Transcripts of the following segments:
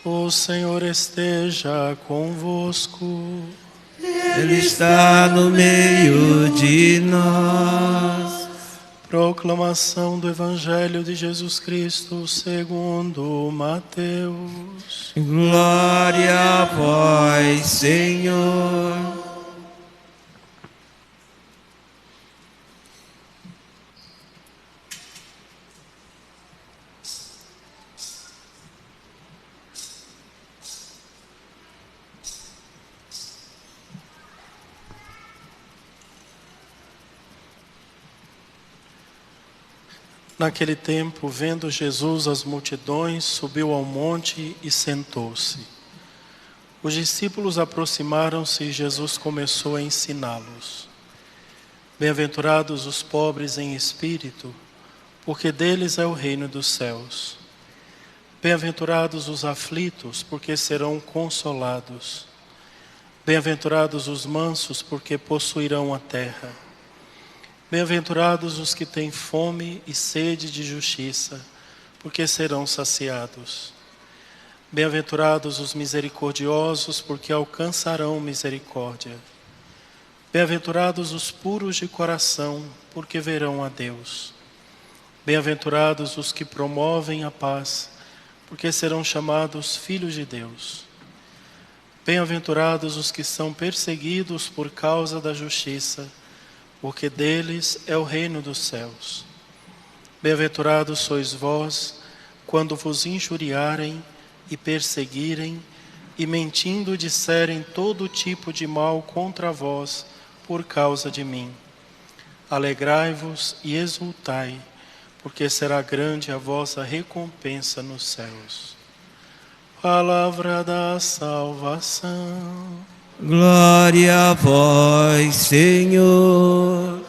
O Senhor esteja convosco. Ele está no meio de nós. Proclamação do Evangelho de Jesus Cristo segundo Mateus. Glória a vós, Senhor. Naquele tempo, vendo Jesus as multidões, subiu ao monte e sentou-se. Os discípulos aproximaram-se e Jesus começou a ensiná-los. Bem-aventurados os pobres em espírito, porque deles é o reino dos céus. Bem-aventurados os aflitos, porque serão consolados. Bem-aventurados os mansos, porque possuirão a terra. Bem-aventurados os que têm fome e sede de justiça, porque serão saciados. Bem-aventurados os misericordiosos, porque alcançarão misericórdia. Bem-aventurados os puros de coração, porque verão a Deus. Bem-aventurados os que promovem a paz, porque serão chamados filhos de Deus. Bem-aventurados os que são perseguidos por causa da justiça, porque deles é o reino dos céus. Bem-aventurados sois vós, quando vos injuriarem e perseguirem, e mentindo disserem todo tipo de mal contra vós, por causa de mim. Alegrai-vos e exultai, porque será grande a vossa recompensa nos céus. Palavra da salvação. Glória a vós, Senhor.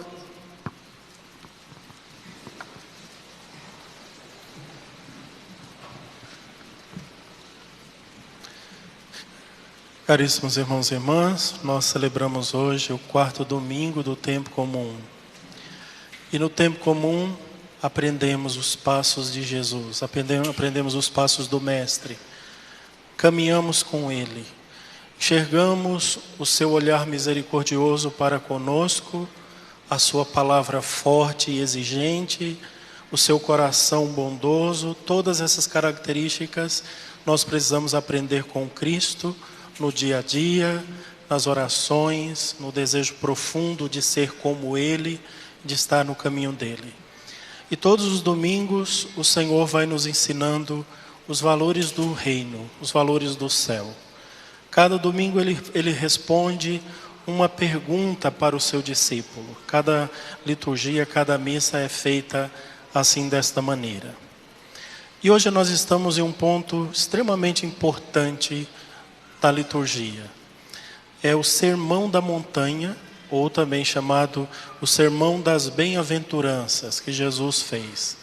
Caríssimos irmãos e irmãs, nós celebramos hoje o 4º domingo do tempo comum. E no tempo comum aprendemos os passos de Jesus, aprendemos os passos do Mestre. Caminhamos com Ele. Enxergamos o seu olhar misericordioso para conosco, a sua palavra forte e exigente, o seu coração bondoso. Todas essas características nós precisamos aprender com Cristo no dia a dia, nas orações, no desejo profundo de ser como Ele, de estar no caminho dEle. E todos os domingos o Senhor vai nos ensinando os valores do reino, os valores do céu. Cada domingo ele responde uma pergunta para o seu discípulo. Cada liturgia, cada missa é feita assim, desta maneira. E hoje nós estamos em um ponto extremamente importante da liturgia. É o Sermão da Montanha, ou também chamado o Sermão das Bem-aventuranças, que Jesus fez.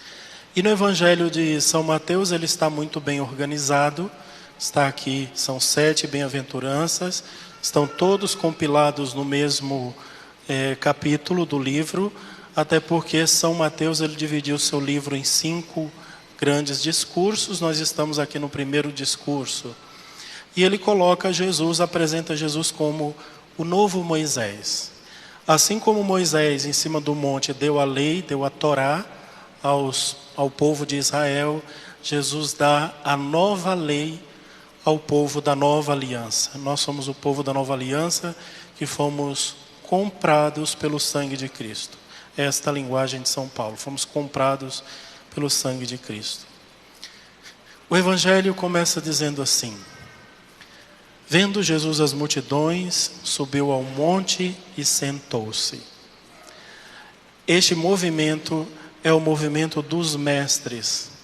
E no Evangelho de São Mateus ele está muito bem organizado. Está aqui, são 7 bem-aventuranças, estão todos compilados no mesmo capítulo do livro, até porque São Mateus ele dividiu seu livro em 5 grandes discursos. Nós estamos aqui no primeiro discurso. E ele coloca Jesus, apresenta Jesus como o novo Moisés. Assim como Moisés, em cima do monte, deu a lei, deu a Torá ao povo de Israel, Jesus dá a nova lei ao povo da nova aliança. Nós somos o povo da nova aliança que fomos comprados pelo sangue de Cristo. Esta é a linguagem de São Paulo. Fomos comprados pelo sangue de Cristo. O Evangelho começa dizendo assim: vendo Jesus as multidões, subiu ao monte e sentou-se. Este movimento é o movimento dos mestres.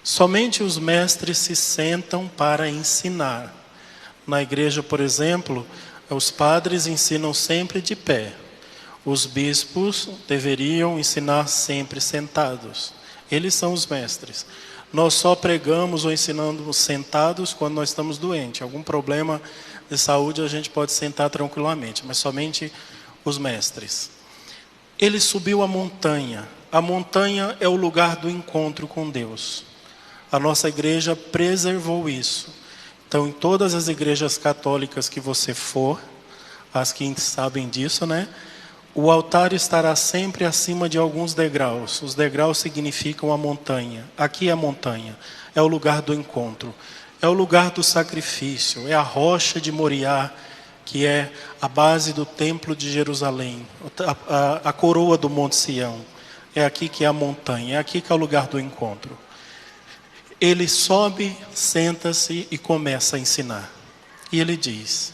Somente os mestres se sentam para ensinar. Na igreja, por exemplo, os padres ensinam sempre de pé. Os bispos deveriam ensinar sempre sentados. Eles são os mestres. Nós só pregamos ou ensinamos sentados quando nós estamos doentes. Algum problema de saúde a gente pode sentar tranquilamente, mas somente os mestres. Ele subiu a montanha. A montanha é o lugar do encontro com Deus. A nossa igreja preservou isso. Então, em todas as igrejas católicas que você for, as que sabem disso, né? O altar estará sempre acima de alguns degraus. Os degraus significam a montanha. Aqui é a montanha, é o lugar do encontro, é o lugar do sacrifício, é a rocha de Moriá, que é a base do templo de Jerusalém, a coroa do Monte Sião. É aqui que é a montanha, é aqui que é o lugar do encontro. Ele sobe, senta-se e começa a ensinar. E ele diz: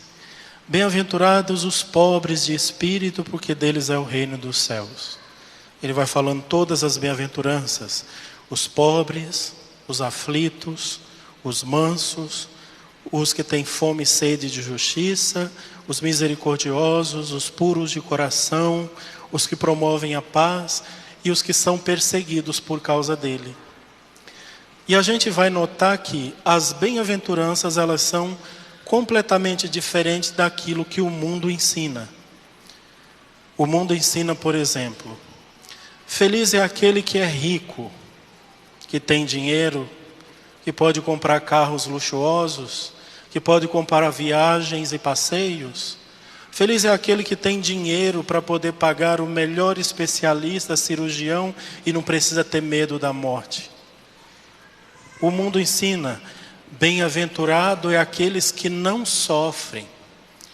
bem-aventurados os pobres de espírito, porque deles é o reino dos céus. Ele vai falando todas as bem-aventuranças: os pobres, os aflitos, os mansos, os que têm fome e sede de justiça, os misericordiosos, os puros de coração, os que promovem a paz e os que são perseguidos por causa dele. E a gente vai notar que as bem-aventuranças, elas são completamente diferentes daquilo que o mundo ensina. O mundo ensina, por exemplo, feliz é aquele que é rico, que tem dinheiro, que pode comprar carros luxuosos, que pode comprar viagens e passeios. Feliz é aquele que tem dinheiro para poder pagar o melhor especialista, cirurgião, e não precisa ter medo da morte. O mundo ensina: bem-aventurado é aqueles que não sofrem,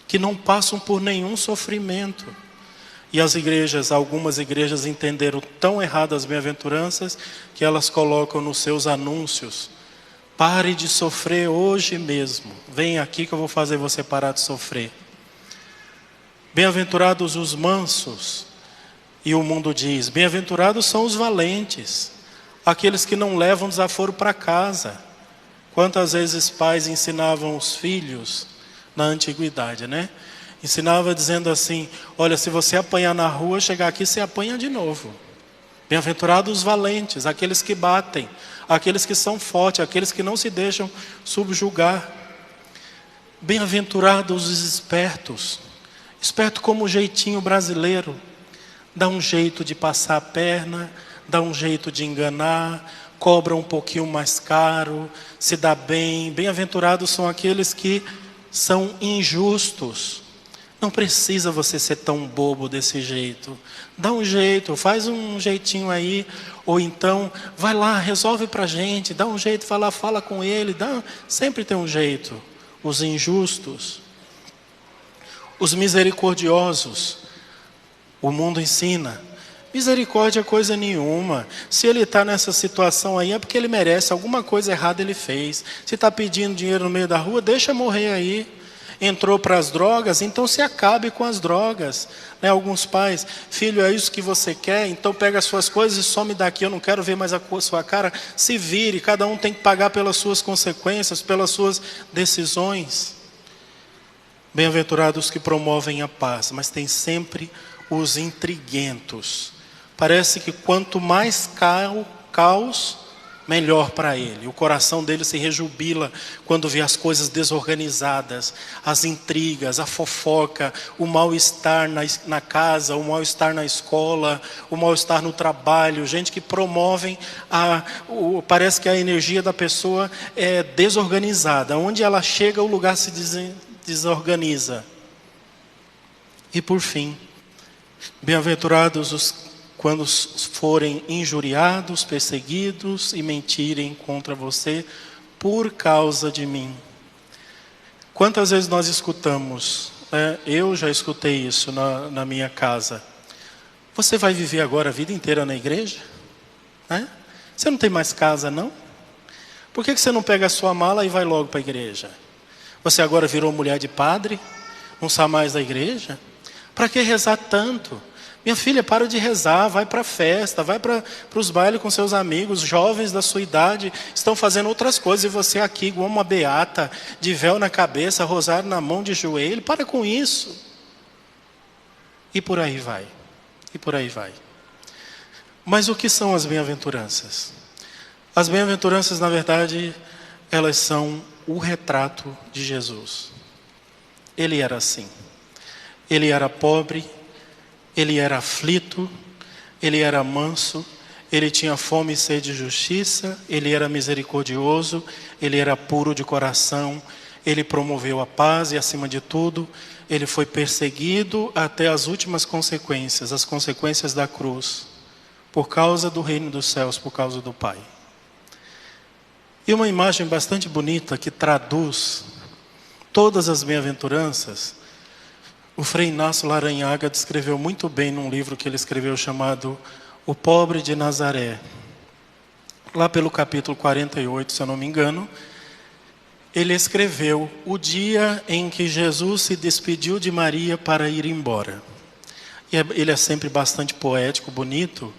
que não passam por nenhum sofrimento. E as igrejas, algumas igrejas entenderam tão errado as bem-aventuranças que elas colocam nos seus anúncios: pare de sofrer hoje mesmo, vem aqui que eu vou fazer você parar de sofrer. Bem-aventurados os mansos. E o mundo diz: bem-aventurados são os valentes, aqueles que não levam desaforo para casa. Quantas vezes pais ensinavam os filhos na antiguidade, né? Ensinava dizendo assim: olha, se você apanhar na rua, chegar aqui, você apanha de novo. Bem-aventurados os valentes, aqueles que batem, aqueles que são fortes, aqueles que não se deixam subjugar. Bem-aventurados os espertos. Esperto como o jeitinho brasileiro. Dá um jeito de passar a perna, dá um jeito de enganar, cobra um pouquinho mais caro, se dá bem. Bem-aventurados são aqueles que são injustos. Não precisa você ser tão bobo desse jeito. Dá um jeito, faz um jeitinho aí. Ou então, vai lá, resolve pra gente. Dá um jeito, vai lá, fala com ele. Sempre tem um jeito. Os injustos. Os misericordiosos. O mundo ensina: misericórdia é coisa nenhuma. Se ele está nessa situação aí, é porque ele merece. Alguma coisa errada ele fez. Se está pedindo dinheiro no meio da rua, deixa morrer aí. Entrou para as drogas, então se acabe com as drogas, né? Alguns pais: filho, é isso que você quer? Então pega as suas coisas e some daqui, eu não quero ver mais a sua cara. Se vire, cada um tem que pagar pelas suas consequências, pelas suas decisões. Bem-aventurados que promovem a paz, mas tem sempre os intriguentos. Parece que quanto mais caos, melhor para ele. O coração dele se rejubila quando vê as coisas desorganizadas, as intrigas, a fofoca, o mal-estar na casa, o mal-estar na escola, o mal-estar no trabalho. Gente que promovem, parece que a energia da pessoa é desorganizada. Onde ela chega, o lugar se desorganiza. E por fim, bem-aventurados quando forem injuriados, perseguidos e mentirem contra você por causa de mim. Quantas vezes nós escutamos, eu já escutei isso na minha casa: você vai viver agora a vida inteira na igreja? Você não tem mais casa, não? Por que você não pega a sua mala e vai logo para a igreja? Você agora virou mulher de padre? Não sai mais da igreja? Para que rezar tanto? Minha filha, para de rezar, vai para a festa, vai para os bailes com seus amigos. Jovens da sua idade estão fazendo outras coisas e você aqui igual uma beata, de véu na cabeça, rosário na mão, de joelho. Para com isso. E por aí vai. E por aí vai. Mas o que são as bem-aventuranças? As bem-aventuranças, na verdade, elas são o retrato de Jesus. Ele era assim. Ele era pobre, ele era aflito, ele era manso, ele tinha fome e sede de justiça, ele era misericordioso, ele era puro de coração, ele promoveu a paz e, acima de tudo, ele foi perseguido até as últimas consequências, as consequências da cruz, por causa do reino dos céus, por causa do Pai. E uma imagem bastante bonita que traduz todas as bem-aventuranças, o Frei Inácio Laranhaga descreveu muito bem num livro que ele escreveu chamado O Pobre de Nazaré. Lá pelo capítulo 48, se eu não me engano, ele escreveu o dia em que Jesus se despediu de Maria para ir embora. E ele é sempre bastante poético, bonito,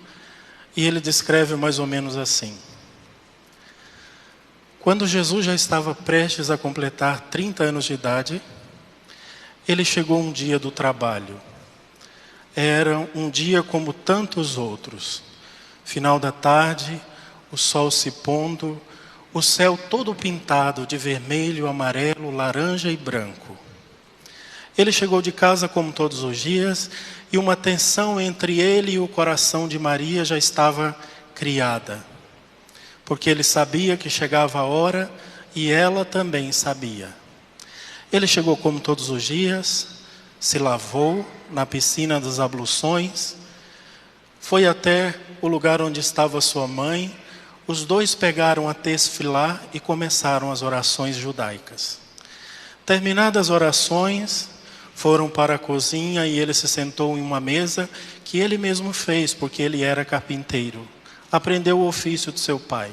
e ele descreve mais ou menos assim. Quando Jesus já estava prestes a completar 30 anos de idade, ele chegou um dia do trabalho. Era um dia como tantos outros. Final da tarde, o sol se pondo, o céu todo pintado de vermelho, amarelo, laranja e branco. Ele chegou de casa como todos os dias, e uma tensão entre ele e o coração de Maria já estava criada. Porque ele sabia que chegava a hora e ela também sabia. Ele chegou como todos os dias, se lavou na piscina das abluções, foi até o lugar onde estava sua mãe, os dois pegaram a tesfilá e começaram as orações judaicas. Terminadas as orações, foram para a cozinha e ele se sentou em uma mesa que ele mesmo fez, porque ele era carpinteiro. Aprendeu o ofício de seu pai.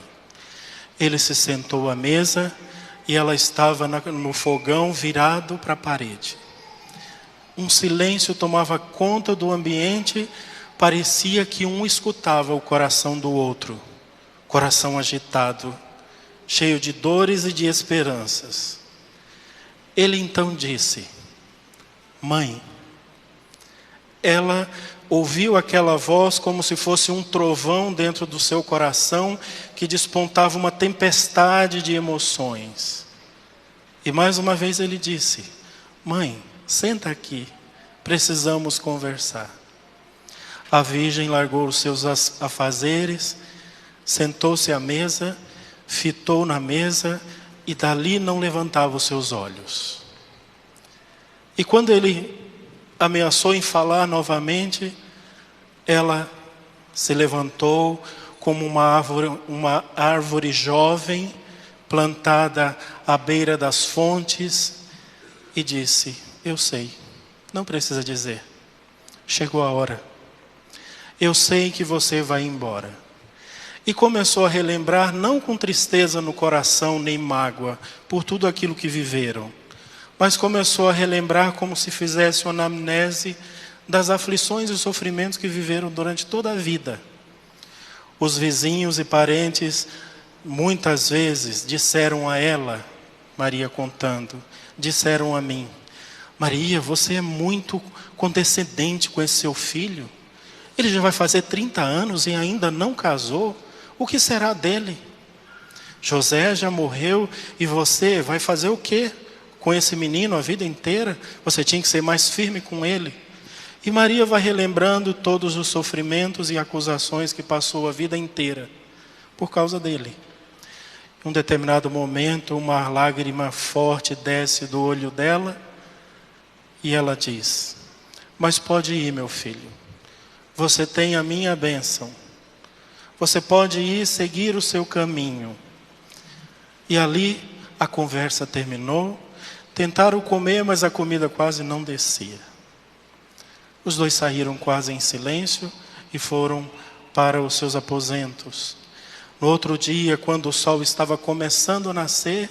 Ele se sentou à mesa e ela estava no fogão virado para a parede. Um silêncio tomava conta do ambiente, parecia que um escutava o coração do outro. Coração agitado, cheio de dores e de esperanças. Ele então disse: Mãe. Ela ouviu aquela voz como se fosse um trovão dentro do seu coração que despontava uma tempestade de emoções. E mais uma vez ele disse: Mãe, senta aqui, precisamos conversar. A Virgem largou os seus afazeres, sentou-se à mesa, fitou na mesa e dali não levantava os seus olhos. E quando ele ameaçou em falar novamente, ela se levantou como uma árvore jovem, plantada à beira das fontes, e disse: Eu sei, não precisa dizer, chegou a hora. Eu sei que você vai embora. E começou a relembrar, não com tristeza no coração, nem mágoa, por tudo aquilo que viveram, mas começou a relembrar como se fizesse uma anamnese das aflições e sofrimentos que viveram durante toda a vida. Os vizinhos e parentes, muitas vezes, disseram a ela, Maria contando, disseram a mim: Maria, você é muito condescendente com esse seu filho. Ele já vai fazer 30 anos e ainda não casou. O que será dele? José já morreu e você vai fazer o quê com esse menino a vida inteira? Você tinha que ser mais firme com ele. E Maria vai relembrando todos os sofrimentos e acusações que passou a vida inteira por causa dele. Em um determinado momento, uma lágrima forte desce do olho dela e ela diz: Mas pode ir, meu filho. Você tem a minha bênção. Você pode ir seguir o seu caminho. E ali a conversa terminou. Tentaram comer, mas a comida quase não descia. Os dois saíram quase em silêncio e foram para os seus aposentos. No outro dia, quando o sol estava começando a nascer,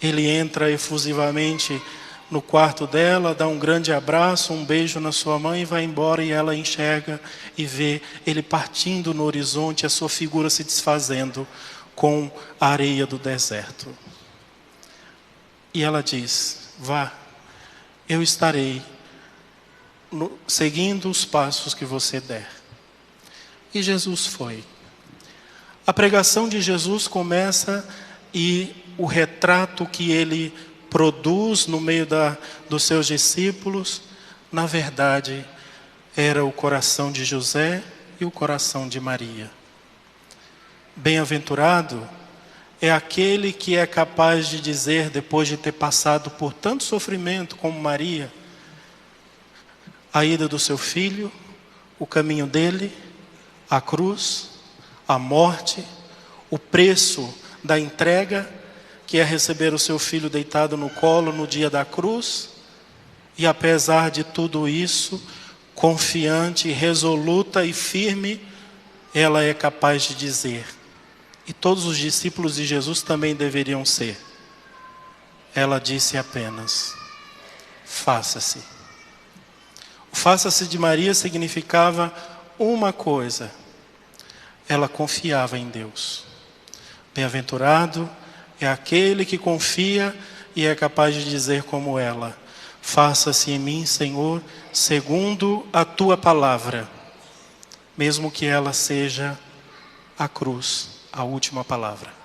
ele entra efusivamente no quarto dela, dá um grande abraço, um beijo na sua mãe e vai embora, e ela enxerga e vê ele partindo no horizonte, a sua figura se desfazendo com a areia do deserto. E ela diz: Vá, eu estarei seguindo os passos que você der. E Jesus foi. A pregação de Jesus começa e o retrato que ele produz no meio dos seus discípulos, na verdade, era o coração de José e o coração de Maria. Bem-aventurado é aquele que é capaz de dizer, depois de ter passado por tanto sofrimento como Maria, a ida do seu filho, o caminho dele, a cruz, a morte, o preço da entrega, que é receber o seu filho deitado no colo no dia da cruz, e apesar de tudo isso, confiante, resoluta e firme, ela é capaz de dizer, e todos os discípulos de Jesus também deveriam ser. Ela disse apenas: faça-se. O faça-se de Maria significava uma coisa: ela confiava em Deus. Bem-aventurado é aquele que confia e é capaz de dizer como ela: faça-se em mim, Senhor, segundo a tua palavra, mesmo que ela seja a cruz, a última palavra.